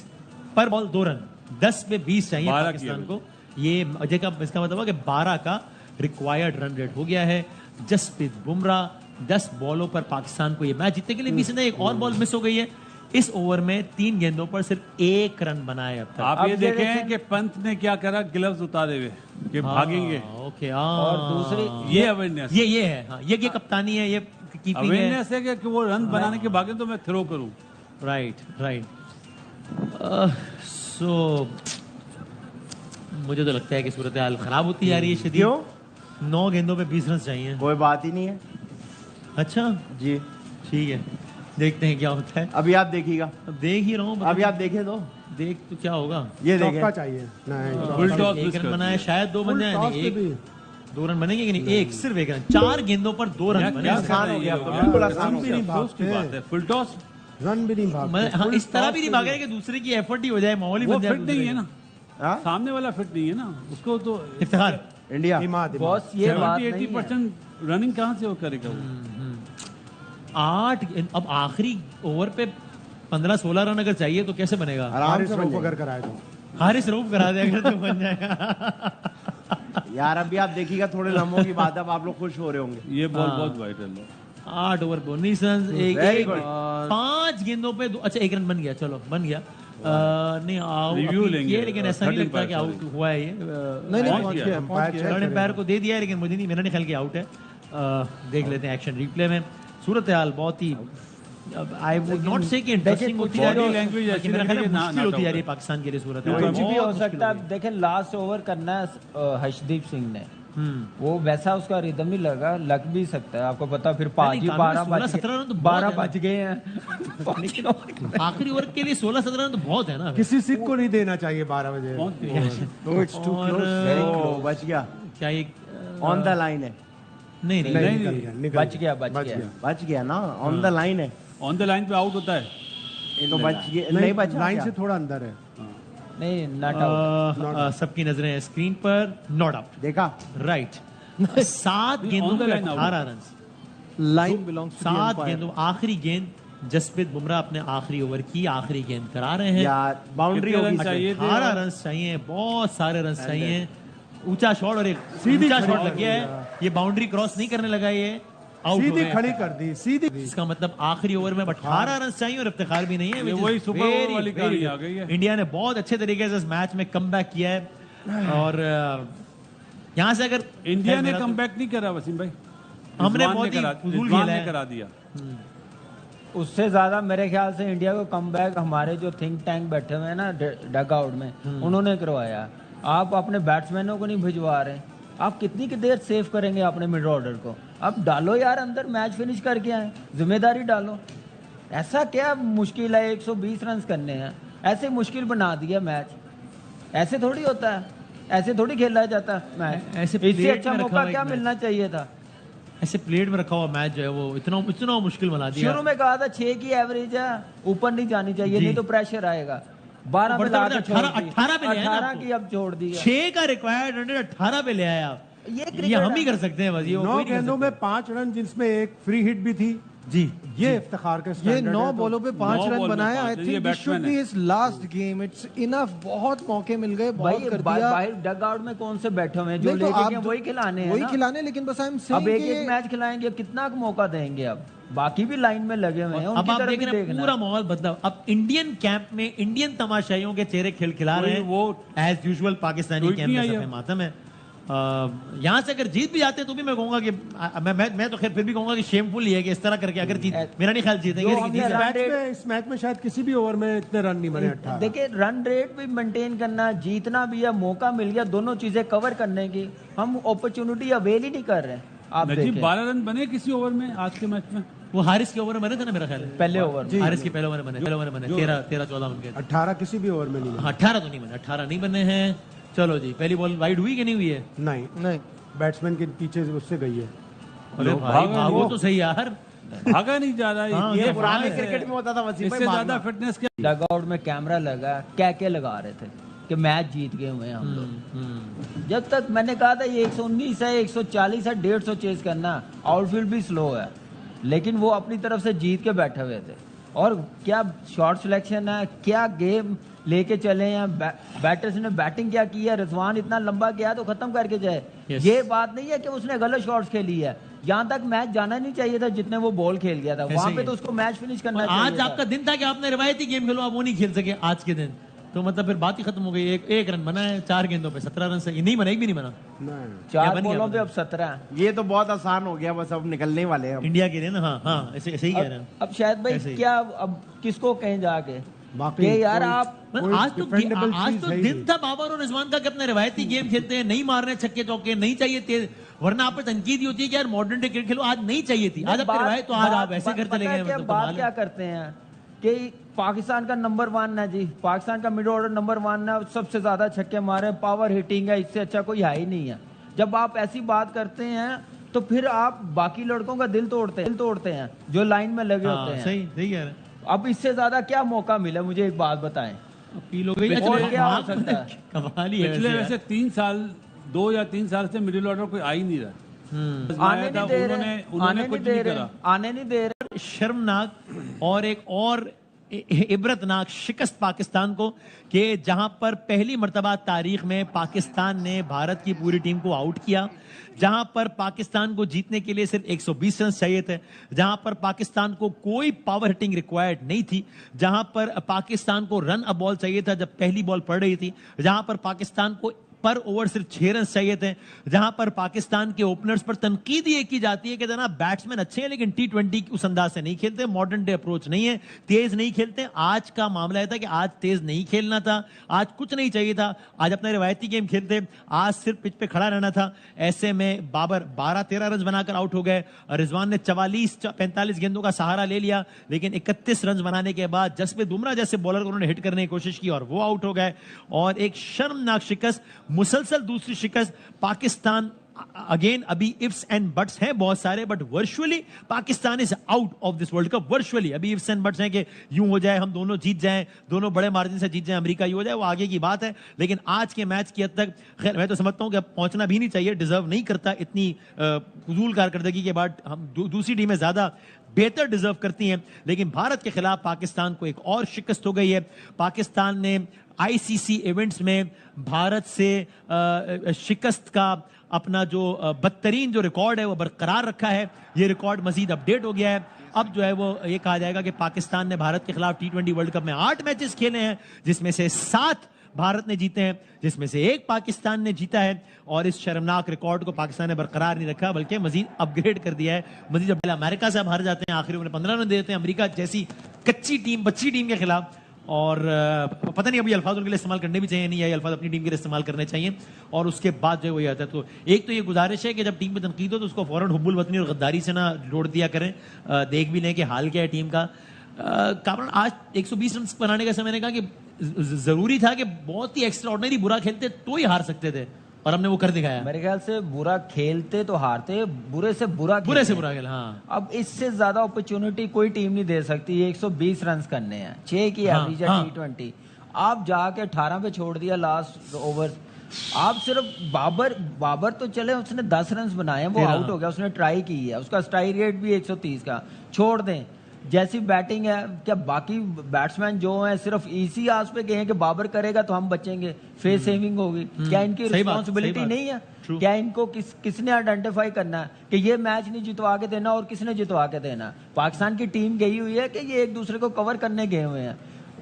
पर बॉल 2 रन। 10 पे 20 चाहिए 12 पाकिस्तान को। ये अजय का इसका मतलब है कि 12 का रिक्वायर्ड रन रेट हो गया है। जसप्रीत बुमराह 10 बॉलों पर पाकिस्तान को ये मैच जीतने के लिए 20 ने एक और बॉल मिस हो गई है। इस ओवर में 3 गेंदों पर सिर्फ 1 रन बनाए अब तक। आप ये देखें कि पंत ने क्या करा, ग्लव्स उतारे हुए कि भागेंगे। ओके। और दूसरी ये अवेयरनेस, ये है। हाँ, ये कप्तानी है, ये कीपिंग है। अवेयरनेस है कि वो रन बनाने के भागे तो मैं थ्रो करूं। राइट। सो मुझे तो लगता है कि सूरत हाल खराब होती जा रही है शदीद। क्यों? 9 गेंदों पे 20 रन चाहिए। कोई बात ही नहीं है। अच्छा जी ठीक है। देखते हैं क्या होता है। अभी आप देखिएगा, अब देख ही रहा हूँ, अभी आप देखे तो देख तो क्या होगा। ये चौका देखें, चाहिए नहीं, फुल टॉस एक मिस रन कर बनाया, दिया। शायद 2 बन जाए, टॉस नहीं पे एक भी 2 रन बनेंगे कि नहीं, एक सिर्फ 1 रन, 4 गेंदों पर 2 रन बने। क्या आसान हो गया, कर रहे हैं बिल्कुल ये? आसान हो भी गया। नहीं अफसोस की भागते। बात है, फुल टॉस रन भी नहीं भागते। हाँ, फुल इस तरह टॉस भी नहीं पे भागेगा कि दूसरे की एफर्ट ही हो जाए, माहौल ही वो बन जाए। फिट नहीं है ना, हाँ? सामने वाला फिट नहीं है ना, उसको तो इफ्तिखार, इंडिया इमाद बॉस ये बात 70-80% नहीं है। रनिंग कहाँ से वो करेगा वो? 8 अब आखिरी ओवर पे 15-16 रन अगर चाहिए तो कैसे बनेगा? आराम हारिस से रऊफ बन अगर कराए तो हारिस रऊफ करा दे अगर तो बन जाएगा। यार अभी आप देखिएगा, थोड़े लम्हों की बात है, अब आप लोग खुश हो रहे होंगे। ये बॉल बहुत वाइटल है। 8 ओवर 19 रन, Very good. 5 गेंदों पे अच्छा 1 रन बन गया, चलो बन गया। नहीं Review आउट लेंगे, लेकिन ऐसा नहीं 13 लगता कि पर, आउट हुआ है ये। नहीं पहुंच पहुंच गया। गया, अंपायर चेक थर्ड करेगा। एम्पायर को दे दिया है, लेकिन मुझे नहीं, मेरा नहीं ख्याल कि आउट है। देख लेते हैं एक्शन रिप्ले में। सूरत हाल बहुत ही, आई वुड नॉट से कि इंटरेस्टिंग होती है, body language ऐसी लेकिन मेरा ख्याल है लगी कि मुश्किल ना- होती है not ये out पाकिस्तान के लिए सूरत है। हाल। कुछ भी बहुत हो मुश्किल सकता होगी। है। देखें लास्ट ओवर करना है हर्षदीप सिंह ने, वो वैसा उसका रिदम नहीं लगा, लग भी सकता है, आपको पता। फिर पाजी 12 16-17 रन तो बहुत 12 है ना। बज गए हैं। आखिरी ओवर के लिए 16-17 रन तो बहुत है ना। किसी सिख को नहीं देना चाहिए 12 बजे। पहुंच गया। और ओ, बच गया, क्या ये ऑन द लाइन है, नहीं नहीं नहीं, निकल गया, निकल बच गया, बच गया। बच गया ना, ऑन द लाइन है ऑन द लाइन पे आउट होता है। तो बच गया, नहीं बचा लाइन क्या? से थोड़ा अंदर है। नहीं नॉट आउट। सबकी नजरें स्क्रीन पर, नॉट आउट, देखा, राइट। 7 गेंदों on the पे line out. 18 run, line belongs to 7 गेंदों, आखिरी गेंद जसप्रीत बुमराह अपने आखिरी ओवर की आखिरी गेंद करा रहे हैं। यार बाउंड्री कितने होगी रन चाहिए थे? 18 रन चाहिए, बहुत सारे रन चाहिए। ऊंचा शॉट और एक ऊंचा शॉट लग गया है, ये बाउंड्री क्रॉस नहीं करने लगा, ये आउट हो सीधी गया। खड़ी कर दी, सीधी। इसका मतलब आखिरी ओवर में 18 रन चाहिए और इफ्तिखार भी नहीं है। ये which is वही सुपर ओवर very, वाली very कहानी good. आ गई है। इंडिया ने बहुत अच्छे तरीके से इस मैच में कमबैक किया है और यहाँ से अगर इंडिया ने मेरा तो- कमबैक नहीं करा वसीम भाई, हमने रिजवान बहुत ही करा- फजूल रिजवान खेला ने है। करा दिया। उससे ज्यादा मेरे ख्याल से इंडिया को कमबैक हमारे जो थिंक टैंक बैठे हुए हैं ना डग आउट में, उन्होंने करवाया। आप अपने बैट्समैनों को नहीं भिजवा रहे, आप कितनी की देर सेव करेंगे अपने मिड ऑर्डर को? आप डालो यार अंदर, मैच फिनिश करके आए, जिम्मेदारी डालो। ऐसा क्या मुश्किल है 120 रन करने हैं? ऐसे मुश्किल बना दिया मैच, ऐसे थोड़ी होता है, ऐसे थोड़ी खेला जाता है मैच। ऐसे इससे प्लेट अच्छा में रखा मौका हुआ एक क्या मैच। मिलना चाहिए था? ऐसे प्लेट में रखा हुआ मैच जो है वो इतना मुश्किल बना दिया। शुरू में कहा था 6 की एवरेज है, ऊपर नहीं जानी चाहिए, जी। नहीं तो प्रेशर आएगा। 12 में बढ़ता ला बढ़ता के छोड़ 18 दी। 18 पे ले आए ना 18 आपको। की अब छोड़ दी है। 6 का रिक्वायर्ड रन 18 पे ले आए आप। ये ये क्रिकेट हम ही है। कर सकते हैं बस, ये वो 9 कोई नहीं कर गेंदों में सकता। 5 रन, जिसमें एक फ्री हिट भी थी। जी ये इफ्तिखार का ये स्टैंडर्ड 9 है तो- बॉलों पे 5 9 रन बॉल में बनाए। 5 आई ये think this should batsman be है। His last game. It's enough, बहुत मौके मिल गए, बहुत भाई कर दिया। बाहर डग आउट में कौन से बैठे हुए हैं? जो नहीं तो लेके आप गए वही खिलाने हैं वही ना। खिलाने, लेकिन बस आई एम अब सेइंग एक कि एक मैच खिलाएंगे, कितना मौका देंगे? अब बाकी भी लाइन में लगे हुए हैं, अब उनकी आप तरफ देख भी रहे हैं देखना पूरा है। माहौल बदला। अब इंडियन कैंप में इंडियन तमाशाइयों के चेहरे खिला रहे हैं, वो as usual Pakistani tweet camp नहीं में आई है। सफे मातम है। यहाँ से अगर जीत भी जाते हैं तो भी मैं कहूंगा कि मैं तो खैर फिर भी कहूंगा कि शेमफुल ही है कि इस तरह करके अगर जीत, मेरा नहीं ख्याल जीतेंगे, जो लेकिन हमने जीत जाए। इस मैच में शायद किसी भी ओवर में इतने रन नहीं बने। 18 देखिए रन रेट भी मेंटेन करना, जीतना भी है, मौका मिल गया दोनों चीजें कवर करने की, हम अपॉर्चुनिटी अवेल ही नहीं कर रहे। आप नजीब देखें 12 रन बने किसी ओवर में आज के मैच में। वो हारिस के ओवर में बने थे ना मेरा ख्याल है। पहले ओवर में। हारिस के पहले ओवर में बने 13-14 उनके। 18 किसी भी ओवर में नहीं बने। 18 तो नहीं बने, 18 नहीं बने हैं। चलो जी, पहली बॉल वाइड हुई कि नहीं हुई है? नहीं, नहीं, बैट्समैन के पीछे से उससे गई है। अरे भाई भागो तो सही यार। भागा नहीं जा रहा हाँ, है। ये ये पुराने बात है। क्रिकेट में होता था वसीम भाई, इससे ज्यादा भागना। फिटनेस क्या? डग आउट में कैमरा लगा, क्या लगा रहे थे कि मैच जीत गए हुए हैं हम लोग। जब तक मैंने कहा था ये 119 है, 140 है, 150 चेज करना, आउटफील्ड भी स्लो है, लेकिन वो अपनी तरफ से जीत के बैठे हुए थे। और क्या शॉट सिलेक्शन है, क्या गेम लेके चले हैं, बैटर्स ने बैटिंग क्या की है, रिजवान इतना लंबा गया तो खत्म करके जाए। Yes. ये बात नहीं है कि उसने गलत शॉट्स खेली है, यहाँ तक मैच जाना नहीं चाहिए था जितने वो बॉल खेल गया था, वहां ही पे है। तो उसको मैच फिनिश करना और चाहिए आज था। आपका दिन था कि आपने रिवायती गेम खेलो, आप वो नहीं खेल सके आज के दिन, तो मतलब फिर बात ही खत्म हो गई। एक रन बना है 4 गेंदों पे, 17 रन से नहीं बना, एक भी नहीं बना। नहीं, चार या बन गया, बॉलों बन पे गया। अब 17 है। ये तो बहुत आसान हो गया, बस अब निकलने वाले हैं हम। इंडिया के लिए ना। हाँ हाँ, ऐसे ऐसे ही कह रहे हैं। अब शायद ऐसे भाई ही। क्या अब किसको कहें जाके बाकी कि यार कोई- आप मतलब आज तो डिफेंडेबल आज चीज तो है ही दिन नहीं। था बाबर और रिजवान का कि अपने रिवायती गेम खेलते हैं, नहीं मारने छक्के चौके, नहीं चाहिए तेज वरना आप पर तनकीद होती है कि यार मॉडर्न डे क्रिकेट खेलो, आज नहीं चाहिए थी, आज आप करवाए तो आज आप ऐसे घर चले गए। मतलब बात क्या करते हैं कि पाकिस्तान का नंबर 1 है जी, पाकिस्तान का मिडिल ऑर्डर नंबर 1 है, सबसे ज्यादा छक्के मारे, पावर हिटिंग है, इससे अच्छा कोई है ही नहीं है। जब आप ऐसी बात करते हैं तो फिर आप बाकी लड़कों का दिल तोड़ते हैं जो लाइन में लगे होते हैं। सही कह रहे हैं। अब इससे ज्यादा क्या मौका मिला, मुझे एक बात बताएं। और क्या हो सकता है? कमाल ही है पिछले वैसे वैसे 3 साल 2 या 3 साल से मिडिल ऑर्डर कोई आ ही नहीं रहा। आने नहीं दे रहे, उन्होंने कुछ नहीं करा। आने नहीं दे रहे। शर्मनाक और एक और इबरतनाक शिकस्त पाकिस्तान को कि जहां पर पहली मर्तबा तारीख में पाकिस्तान ने भारत की पूरी टीम को आउट किया, जहां पर पाकिस्तान को जीतने के लिए सिर्फ 120 रन चाहिए थे, जहां पर पाकिस्तान को कोई पावर हिटिंग रिक्वायर्ड नहीं थी, जहां पर पाकिस्तान को रन अ बॉल चाहिए था जब पहली बॉल पड़ रही थी, जहां पर पाकिस्तान को पर ओवर सिर्फ 6 रन चाहिए थे, जहां पर पाकिस्तान के ओपनर्स पर तनकीद ये की जाती है कि जनाब बैट्समैन अच्छे हैं लेकिन T20 उस अंदाज से नहीं खेलते, मॉडर्न डे अप्रोच नहीं है, तेज नहीं खेलते। आज का मामला था कि आज तेज नहीं खेलना था, आज कुछ नहीं चाहिए था, आज अपना रिवायती गेम खेलते, आज सिर्फ पिच पे खड़ा रहना था। ऐसे में बाबर 12-13 रन बनाकर आउट हो गए, रिजवान ने 44-45 गेंदों का सहारा ले लिया, लेकिन 31 रन बनाने के बाद जसप्रीत बुमराह जैसे बॉलर को उन्होंने हिट करने की कोशिश की और वो आउट हो गए। और एक शर्मनाक शिकस्त, मुसलसल दूसरी शिकस्त। पाकिस्तान अगेन अभी इफ्स एंड बट्स हैं बहुत सारे, but virtually Pakistan is out of this world cup. Virtually अभी इफ्स एंड बट्स हैं कि यूं हो जाए हम दोनों जीत जाएं, दोनों बड़े मार्जिन से जीत जाएं, अमेरिका यूं हो जाए, वो आगे की बात है। लेकिन आज के मैच की हद तक खैर मैं तो समझता हूं कि अब पहुंचना भी नहीं चाहिए, डिजर्व नहीं करता इतनी फजूल कारकर्दगी के बाद। हम दूसरी टीमें ज्यादा बेहतर डिजर्व करती हैं, लेकिन भारत के खिलाफ पाकिस्तान को एक और शिकस्त हो गई है। पाकिस्तान ने आईसीसी इवेंट्स में भारत से शिकस्त का अपना जो बदतरीन जो रिकॉर्ड है वो बरकरार रखा है। ये रिकॉर्ड मजीद अपडेट हो गया है। अब जो है वो ये कहा जाएगा कि पाकिस्तान ने भारत के खिलाफ T20 वर्ल्ड कप में 8 मैचेस खेले हैं, जिसमें से 7 भारत ने जीते हैं, जिसमें से 1 पाकिस्तान ने जीता है। और इस शर्मनाक रिकॉर्ड को पाकिस्तान ने बरकरार नहीं रखा बल्कि मजीद अपग्रेड कर दिया है। मजीद जब अमेरिका से आप हार जाते हैं, आखिरी में 15 रन देते हैं अमेरिका जैसी कच्ची टीम, बच्ची टीम के खिलाफ। और पता नहीं अभी अल्फाज उनके लिए इस्तेमाल करने भी चाहिए नहीं, या अल्फाज अपनी टीम के लिए इस्तेमाल करने चाहिए। और उसके बाद जो है वो ये आता है, तो एक तो ये गुजारिश है कि जब टीम पे तनकीद हो तो उसको फौरन हुब्बुल वतनी और गद्दारी से ना जोड़ दिया करें। देख भी लें कि हाल क्या है टीम का। कारण आज 120 रन बनाने का समय मैंने कहा कि जरूरी था कि बहुत ही एक्स्ट्रा ऑर्डिनरी बुरा खेलते तो ही हार सकते थे, और हमने वो कर दिखाया। मेरे ख्याल से बुरा खेलते तो हारते, बुरे से बुरा खेल। हाँ, अब इससे ज्यादा अपॉर्चुनिटी कोई टीम नहीं दे सकती। 120 रन करने हैं, 6 की एवरेज है T20। आप जाके 18 पे छोड़ दिया लास्ट ओवर। आप सिर्फ बाबर तो चले, उसने 10 रन बनाए, वो आउट हो गया, उसने ट्राई की है, उसका स्ट्राइक रेट भी 130 का। छोड़ दें, जैसी बैटिंग है, क्या बाकी बैट्समैन जो हैं सिर्फ इसी आस पे गए हैं कि बाबर करेगा तो हम बचेंगे, फेस सेविंग होगी। क्या इनकी रिस्पॉन्सिबिलिटी नहीं है? क्या इनको किसने आइडेंटिफाई करना है कि ये मैच नहीं जितवा के देना और किसने जितवा के देना है? पाकिस्तान की टीम गई हुई है कि ये एक दूसरे को कवर करने गए हुए हैं।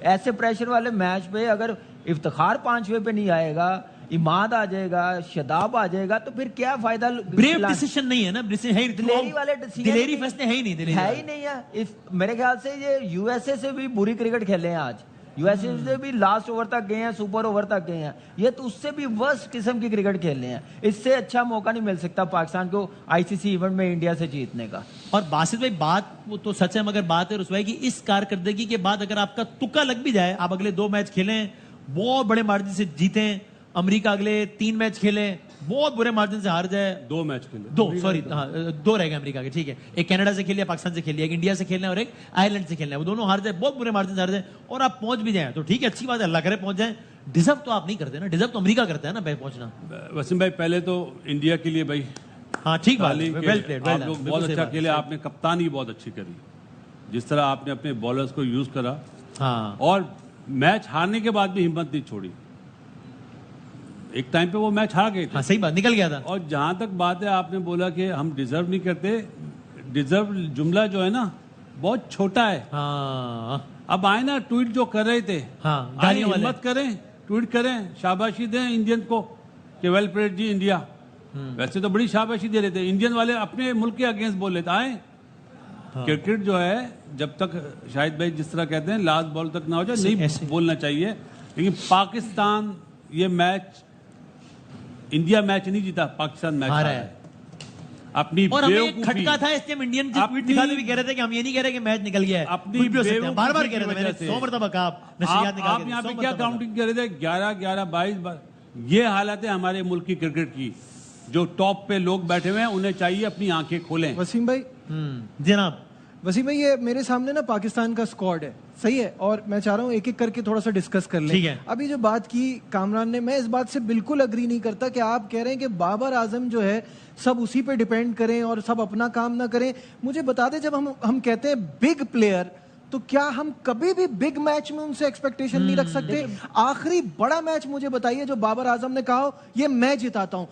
ऐसे प्रेशर वाले मैच पे अगर इफ्तिखार 5वें पे नहीं आएगा, इमाद आ जाएगा, शदाब आ जाएगा, तो फिर क्या फायदा? ब्रेव डिसीजन नहीं है ना, दिलेरी वाले डिसीजन, दिलेरी फैसले है ही नहीं है। मेरे ख्याल से ये यूएसए से भी बुरी क्रिकेट खेले हैं आज। यूएसए से भी लास्ट ओवर तक गए हैं, सुपर ओवर तक गए हैं। ये तो उससे भी वर्स्ट किस्म की क्रिकेट खेल रहे हैं। इससे अच्छा मौका नहीं मिल सकता पाकिस्तान को आईसीसी इवेंट में इंडिया से जीतने का। और बासित भाई बात वो तो सच है, मगर बात है रुसवाई की, इस कारकर्दगी के बाद अगर आपका तुक्का लग भी जाए, आप अगले 2 मैच खेलें, बहुत बड़े मार्जिन से जीतें, अमेरिका अगले 3 मैच खेले, बहुत बुरे मार्जिन से हार जाए, 2 मैच खेले, 2 रह गए अमेरिका के, ठीक है, एक कनाडा से खेलिए, पाकिस्तान से खेलिए, एक इंडिया से खेलना है और एक आयरलैंड से खेलना है, वो दोनों हार जाए, बहुत बुरे मार्जिन से हार जाए, और आप पहुंच भी जाए तो ठीक है, अच्छी बात है, अल्लाह करे पहुंच जाए। डिजर्व तो आप नहीं करते ना, डिजर्व तो अमेरिका करता है ना पहुंचना। वसीम भाई पहले तो इंडिया के लिए भाई हाँ ठीक बात, वेल प्लेड, आप लोग बहुत अच्छा खेले, आपने कप्तानी बहुत अच्छी करी, जिस तरह आपने अपने बॉलर्स को यूज करा, हाँ, और मैच हारने के बाद भी हिम्मत नहीं छोड़ी। एक टाइम पे वो मैच हार गए थे, हाँ, सही बात, निकल गया था। और जहां तक बात है, आपने बोला कि हम डिजर्व नहीं करते, डिजर्व जुमला जो है ना बहुत छोटा है। हाँ, अब आए ना ट्वीट जो कर रहे थे, हाँ, आए हिम्मत करें, ट्वीट करें, शाबाशी दें इंडियन को कि वेल प्लेड जी इंडिया। वैसे तो बड़ी शाबाशी दे रहे थे, इंडियन वाले अपने मुल्क के अगेंस्ट बोल लेते आए। हाँ। क्रिकेट जो है जब तक शाहिद भाई जिस तरह कहते हैं लास्ट बॉल तक ना हो जाए नहीं बोलना चाहिए, लेकिन पाकिस्तान ये मैच, इंडिया मैच नहीं जीता, पाकिस्तान मैच हारा है। अपनी और हमें एक बेवकूफी, खटका था इसलिए हम इंडियन जो ट्वीट दिखाते भी कह रहे थे कि हम ये नहीं कह रहे कि मैच निकल गया है, अपनी कुछ भी हो सकता है, बार बार बेवकूफी कह रहे थे, की मैंने वजह से। 100 मरतबा कहा नशरियात निकाल आप यहाँ पे क्या काउंटिंग कर रहे थे? 11-11, 22। ये हालत है हमारे मुल्क की क्रिकेट की। जो टॉप पे लोग बैठे हुए हैं उन्हें चाहिए अपनी आंखें खोलें। वसीम भाई, जनाब वसीम भाई, ये मेरे सामने ना पाकिस्तान का स्क्वाड है, सही है, और मैं चाह रहा हूँ एक एक करके थोड़ा सा डिस्कस कर लें। ठीक है। अभी जो बात की कामरान ने, मैं इस बात से बिल्कुल अग्री नहीं करता कि आप कह रहे हैं कि बाबर आजम जो है सब उसी पे डिपेंड करें और सब अपना काम ना करें। मुझे बता दें, जब हम कहते हैं बिग प्लेयर, तो क्या हम कभी भी बिग मैच में उनसे एक्सपेक्टेशन नहीं रख सकते? आखिरी बड़ा मैच मुझे बताइए जो बाबर आजम ने कहा ये मैं जिताता हूं,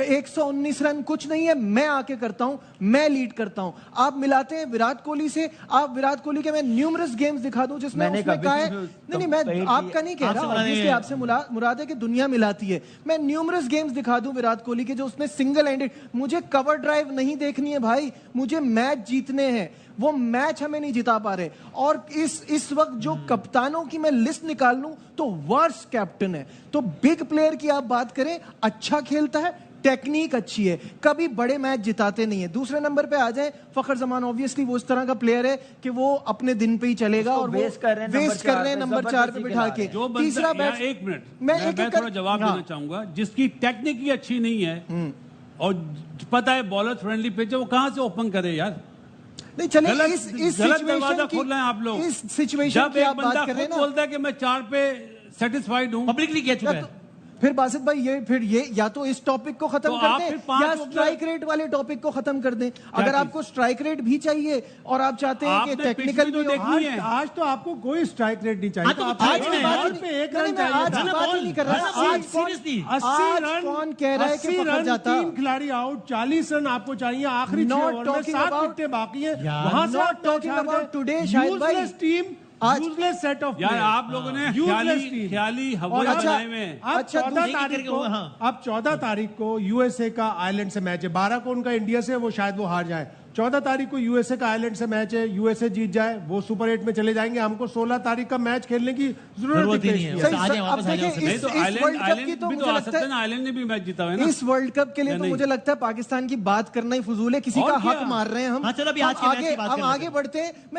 119 रन कुछ नहीं है, मैं आके करता हूं, मैं लीड करता हूं। आप मिलाते हैं विराट कोहली से, आप विराट कोहली के मैं न्यूमरस गेम्स दिखा दूं जिसमें उसने कहा है, नहीं मैं आपका नहीं कह रहा, ऑब्वियसली आपसे मुराद है कि दुनिया मिलाती है। मैं न्यूमरस गेम्स दिखा दूं विराट कोहली के जो उसने सिंगल हैंडेड, मुझे कवर ड्राइव नहीं देखनी है भाई, मुझे मैच जीतने हैं, वो मैच हमें नहीं जिता पा रहे। और इस वक्त जो कप्तानों की मैं लिस्ट निकाल लूं तो वर्स्ट कैप्टन है। तो बिग प्लेयर की आप बात करें, अच्छा खेलता है, टेक्निक अच्छी है, कभी बड़े मैच जिताते नहीं है। दूसरे नंबर पे आ जाए फखर जमान, ऑब्वियसली वो इस तरह का प्लेयर है कि वो अपने दिन पे ही चलेगा और वेस्ट कर रहे हैं नंबर 4 पे बिठा के। जो तीसरा बंदा, बैट, एक मिनट मैं थोड़ा जवाब देना चाहूंगा। जिसकी टेक्निक ही अच्छी नहीं है और पता है बॉलर फ्रेंडली पिच है, वो कहां से ओपन करे यार? नहीं चले, गलत इस दरवाजा खोल रहे हैं आप लोग। इस सिचुएशन जब की एक आप बंदा बात कर रहे हैं खुद ना, बोलता है कि मैं 4 पे सेटिस्फाइड हूं, पब्लिकली कह चुका है। फिर बासित भाई ये या तो इस टॉपिक को खत्म तो कर आप दें फिर 5 या ओवर- स्ट्राइक रेट वाले टॉपिक को खत्म कर दें। अगर आपको स्ट्राइक रेट भी चाहिए और आप चाहते हैं कि आपने टेक्निकल पिछली भी तो हो, देखी है। आज तो आपको कोई स्ट्राइक रेट नहीं चाहिए। हाँ, तो आप आज एक नहीं, बॉल आज पे एक नहीं, रन मैं आज चाहिए। की बात ही नहीं कर रहा। आज सीरियसली 80 कौन कह रहा है कि 80 फखर रन, जाता? 3 खिलाड़ी आउट, 40 रन आपको चाहिए आखिरी 6 Not ओवर में, talking 7 about- विकेटें बाकी हैं, यार, वहां से not आप talking हार about गए। today, शाहिद भाई। Useless टीम, आज- useless set of यार players। आप लोगों ने Useless team। ख्याली और हवा अच्छा, बनाए हुए हैं। अब अच्छा, 14 एक तारीख करके को, हाँ। अब 14 तारीख को यूएसए का आयरलैंड से मैच है, 12 को उनका इंडिया से, वो शायद वो हार जाए। 14 तारीख को यूएसए का आयरलैंड से मैच है, यूएसए जीत जाए वो सुपर 8 में चले जाएंगे। हमको 16 तारीख का मैच खेलने की जरूरत ही नहीं है। सही, आ जाए, वापस आ जाओ। अब देखिए, नहीं तो इस वर्ल्ड कप की आइलैंड तो भी तो मुझे आ लगता सकता है है ना, आइलैंड ने भी मैच जीता है ना। इस वर्ल्ड कप के लिए तो नहीं। मुझे लगता है पाकिस्तान की बात करना ही फजूल है, किसी और का क्या? हक मार रहे हैं हम। हाँ, चलो अभी आज के मैच की बात कर हम लेते आगे हैं। बढ़ते हैं। मैं